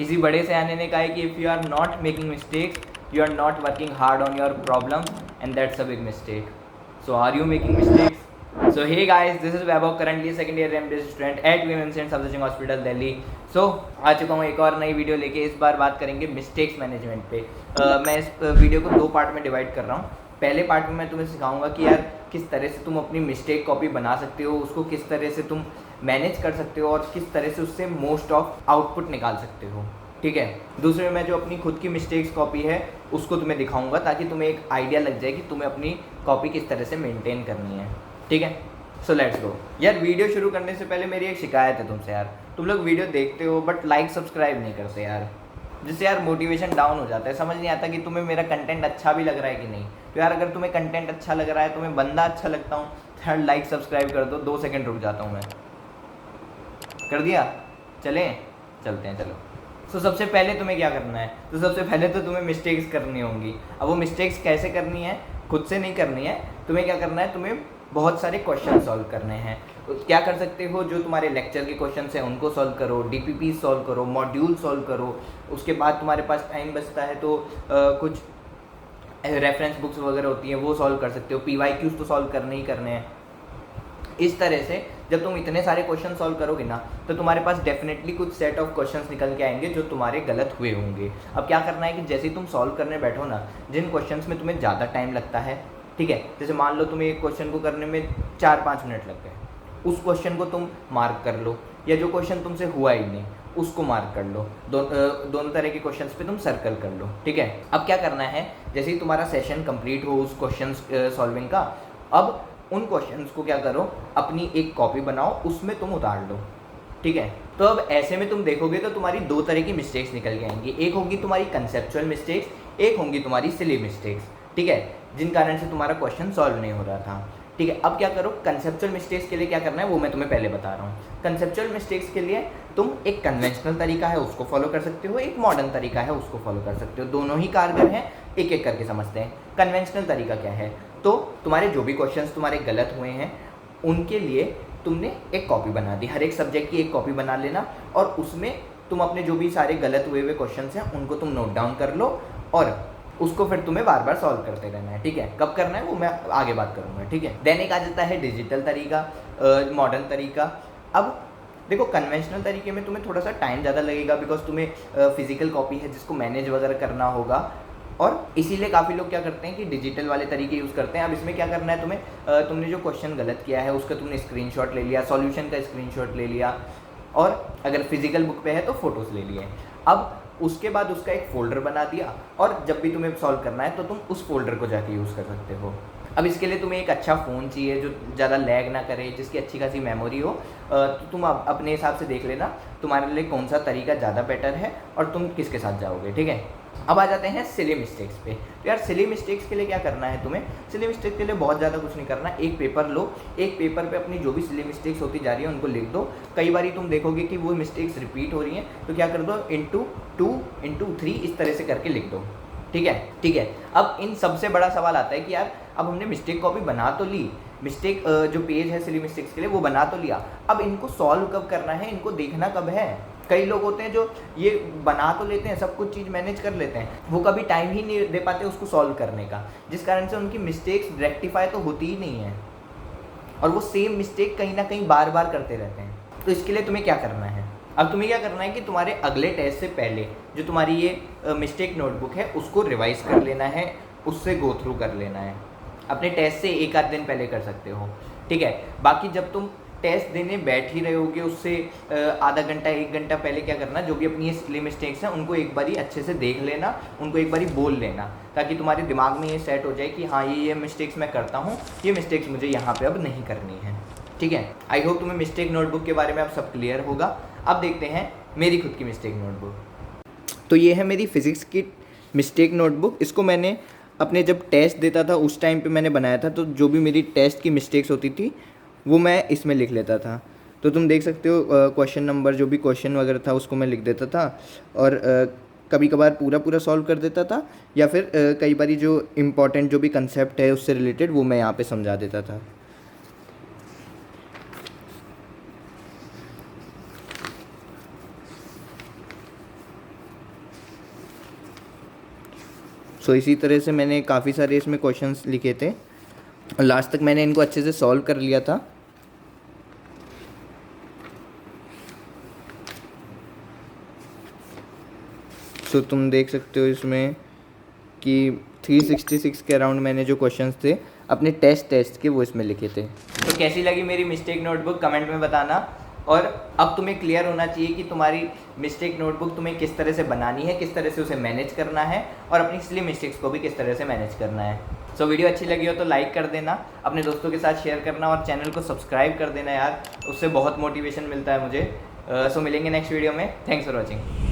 किसी बड़े सयाने ने कहा है कि if you are not making mistakes you are not working hard on your problem, and that's a big mistake. So are you making mistakes? So hey guys, this is Vaibhav, currently second year MBA student at Women's and Subsection Hospital Delhi. So आ चुका हूँ एक और नई video लेके। इस बार बात करेंगे mistakes management पे। मैं इस वीडियो को 2 पार्ट में डिवाइड कर रहा हूँ। पहले पार्ट में मैं तुम्हें सिखाऊंगा कि यार किस तरह से तुम अपनी मिस्टेक कॉपी बना सकते हो, उसको किस तरह से तुम मैनेज कर सकते हो और किस तरह से उससे मोस्ट ऑफ आउटपुट निकाल सकते हो। ठीक है। दूसरे में जो अपनी खुद की मिस्टेक्स कॉपी है उसको तुम्हें दिखाऊंगा ताकि तुम्हें एक आइडिया लग जाए कि तुम्हें अपनी कॉपी किस तरह से मेंटेन करनी है। ठीक है, सो लेट्स गो। यार वीडियो शुरू करने से पहले मेरी एक शिकायत है तुमसे यार, तुम लोग वीडियो देखते हो बट लाइक सब्सक्राइब नहीं करते यार, जिससे यार मोटिवेशन डाउन हो जाता है। समझ नहीं आता कि तुम्हें मेरा कंटेंट अच्छा भी लग रहा है कि नहीं। तो यार अगर तुम्हें कंटेंट अच्छा लग रहा है, तुम्हें बंदा अच्छा लगता हूँ तो यार लाइक सब्सक्राइब कर दो। 2 सेकंड रुक जाता हूँ मैं। कर दिया? चलें, चलते हैं, चलो। तो सबसे पहले तुम्हें क्या करना है? तो सबसे पहले तो तुम्हें मिस्टेक्स करनी होंगी। अब वो मिस्टेक्स कैसे करनी है? खुद से नहीं करनी है। तुम्हें क्या करना है? तुम्हें बहुत सारे क्वेश्चन सॉल्व करने हैं। तो क्या कर सकते हो? जो तुम्हारे लेक्चर के क्वेश्चन हैं उनको सॉल्व करो, डीपीपी सॉल्व करो, मॉड्यूल सॉल्व करो। उसके बाद तुम्हारे पास टाइम बचता है तो कुछ रेफरेंस बुक्स वगैरह होती हैं वो सॉल्व कर सकते हो। PYQs तो सॉल्व करने ही करने हैं। इस तरह से जब तुम इतने सारे क्वेश्चन सॉल्व करोगे ना तो तुम्हारे पास डेफिनेटली कुछ सेट ऑफ क्वेश्चंस निकल के आएंगे जो तुम्हारे गलत हुए होंगे। अब क्या करना है कि जैसे ही तुम सॉल्व करने बैठो ना, जिन क्वेश्चंस में तुम्हें ज़्यादा टाइम लगता है, ठीक है, जैसे मान लो तुम्हें एक क्वेश्चन को करने में 4-5 मिनट लग गए, उस क्वेश्चन को तुम मार्क कर लो, या जो क्वेश्चन तुमसे हुआ ही नहीं उसको मार्क कर लो। दोनों तरह के क्वेश्चंस पे तुम सर्कल कर लो। ठीक है। अब क्या करना है, जैसे ही तुम्हारा सेशन कंप्लीट हो उस क्वेश्चन सॉल्विंग का, अब उन क्वेश्चंस को क्या करो, अपनी एक कॉपी बनाओ, उसमें तुम उतार लो। ठीक है। तो अब ऐसे में तुम देखोगे तो तुम्हारी 2 तरह की मिस्टेक्स निकल के आएंगी। एक होगी तुम्हारी कंसेप्चुअल मिस्टेक्स, एक होंगी तुम्हारी सिली मिस्टेक्स। ठीक है, जिन कारण से तुम्हारा क्वेश्चन सॉल्व नहीं हो रहा था। ठीक है। अब क्या करो, कंसेप्चुअल मिस्टेक्स के लिए क्या करना है वो मैं तुम्हें पहले बता रहा हूँ। कंसेप्चुअल मिस्टेक्स के लिए तुम एक कन्वेंशनल तरीका है उसको फॉलो कर सकते हो, एक मॉडर्न तरीका है उसको फॉलो कर सकते हो। दोनों ही कारगर हैं, एक एक करके समझते हैं। कन्वेंशनल तरीका क्या है? तो तुम्हारे जो भी क्वेश्चंस तुम्हारे गलत हुए हैं उनके लिए तुमने एक कॉपी बना दी, हर एक सब्जेक्ट की एक कॉपी बना लेना, और उसमें तुम अपने जो भी सारे गलत हुए हुए क्वेश्चंस हैं उनको तुम नोट डाउन कर लो और उसको फिर तुम्हें बार बार सॉल्व करते रहना है। ठीक है। कब करना है वो मैं आगे बात करूँगा। ठीक है। देन एक आ जाता है डिजिटल तरीका, मॉडर्न तरीका। अब देखो, कन्वेंशनल तरीके में तुम्हें थोड़ा सा टाइम ज़्यादा लगेगा बिकॉज तुम्हें फिजिकल कॉपी है जिसको मैनेज वगैरह करना होगा, और इसीलिए काफ़ी लोग क्या करते हैं कि डिजिटल वाले तरीके यूज़ करते हैं। अब इसमें क्या करना है तुम्हें, तुमने जो क्वेश्चन गलत किया है उसका तुमने स्क्रीनशॉट ले लिया, सॉल्यूशन का स्क्रीनशॉट ले लिया, और अगर फिजिकल बुक पे है तो फोटोज़ ले लिए। अब उसके बाद उसका एक फ़ोल्डर बना दिया, और जब भी तुम्हें सॉल्व करना है तो तुम उस फोल्डर को जाके यूज़ कर सकते हो। अब इसके लिए तुम्हें एक अच्छा फ़ोन चाहिए जो ज़्यादा लैग ना करे, जिसकी अच्छी खासी मेमोरी हो। तो तुम अपने हिसाब से देख लेना तुम्हारे लिए कौन सा तरीका ज़्यादा बेटर है और तुम किसके साथ जाओगे। ठीक है। अब आ जाते हैं सिली मिस्टेक्स पे। तो यार सिली मिस्टेक्स के लिए क्या करना है तुम्हें? सिली मिस्टेक्स के लिए बहुत ज़्यादा कुछ नहीं करना। एक पेपर लो, एक पेपर पे अपनी जो भी सिली मिस्टेक्स होती जा रही है उनको लिख दो। कई बार तुम देखोगे कि वो मिस्टेक्स रिपीट हो रही हैं, तो क्या कर दो, इंटू 2 इंटू 3 इस तरह से करके लिख दो। ठीक है। ठीक है। अब इन सबसे बड़ा सवाल आता है कि यार अब हमने मिस्टेक कॉपी बना तो ली, मिस्टेक जो पेज है सिली मिस्टेक्स के लिए वो बना तो लिया, अब इनको सॉल्व कब करना है, इनको देखना कब है? कई लोग होते हैं जो ये बना तो लेते हैं, सब कुछ चीज़ मैनेज कर लेते हैं, वो कभी टाइम ही नहीं दे पाते उसको सॉल्व करने का, जिस कारण से उनकी मिस्टेक्स रेक्टिफाई तो होती ही नहीं है और वो सेम मिस्टेक कहीं ना कहीं बार बार करते रहते हैं। तो इसके लिए तुम्हें क्या करना है? अब तुम्हें क्या करना है कि तुम्हारे अगले टेस्ट से पहले जो तुम्हारी ये मिस्टेक नोटबुक है उसको रिवाइज कर लेना है, उससे गो थ्रू कर लेना है। अपने टेस्ट से 1-8 दिन पहले कर सकते हो। ठीक है। बाकी जब तुम टेस्ट देने बैठ ही रहे होगे उससे आधा घंटा 1 घंटा पहले क्या करना, जो भी अपनी ये सिली मिस्टेक्स हैं उनको एक बारी अच्छे से देख लेना, उनको एक बारी बोल लेना, ताकि तुम्हारे दिमाग में ये सेट हो जाए कि हाँ ये मिस्टेक्स मैं करता हूँ, ये मिस्टेक्स मुझे यहाँ पे अब नहीं करनी है। ठीक है। आई होप तुम्हें मिस्टेक नोटबुक के बारे में अब सब क्लियर होगा। अब देखते हैं मेरी खुद की मिस्टेक नोटबुक। तो ये है मेरी फिज़िक्स की मिस्टेक नोटबुक। इसको मैंने अपने जब टेस्ट देता था उस टाइम पे मैंने बनाया था, तो जो भी मेरी टेस्ट की मिस्टेक्स होती थी वो मैं इसमें लिख लेता था। तो तुम देख सकते हो क्वेश्चन नंबर, जो भी क्वेश्चन वगैरह था उसको मैं लिख देता था, और कभी कभार पूरा सॉल्व कर देता था, या फिर कई बार जो इम्पोर्टेंट जो भी कंसेप्ट है उससे रिलेटेड वो मैं यहाँ पे समझा देता था। सो इसी तरह से मैंने काफ़ी सारे इसमें क्वेश्चंस लिखे थे और लास्ट तक मैंने इनको अच्छे से सॉल्व कर लिया था। सो तुम देख सकते हो इसमें कि 366 के अराउंड मैंने जो क्वेश्चंस थे अपने टेस्ट के वो इसमें लिखे थे। तो कैसी लगी मेरी मिस्टेक नोटबुक कमेंट में बताना। और अब तुम्हें क्लियर होना चाहिए कि तुम्हारी मिस्टेक नोटबुक तुम्हें किस तरह से बनानी है, किस तरह से उसे मैनेज करना है और अपनी सिली मिस्टेक्स को भी किस तरह से मैनेज करना है। सो वीडियो अच्छी लगी हो तो लाइक कर देना, अपने दोस्तों के साथ शेयर करना और चैनल को सब्सक्राइब कर देना यार, उससे बहुत मोटिवेशन मिलता है मुझे। सो मिलेंगे नेक्स्ट वीडियो में। Thanks for watching.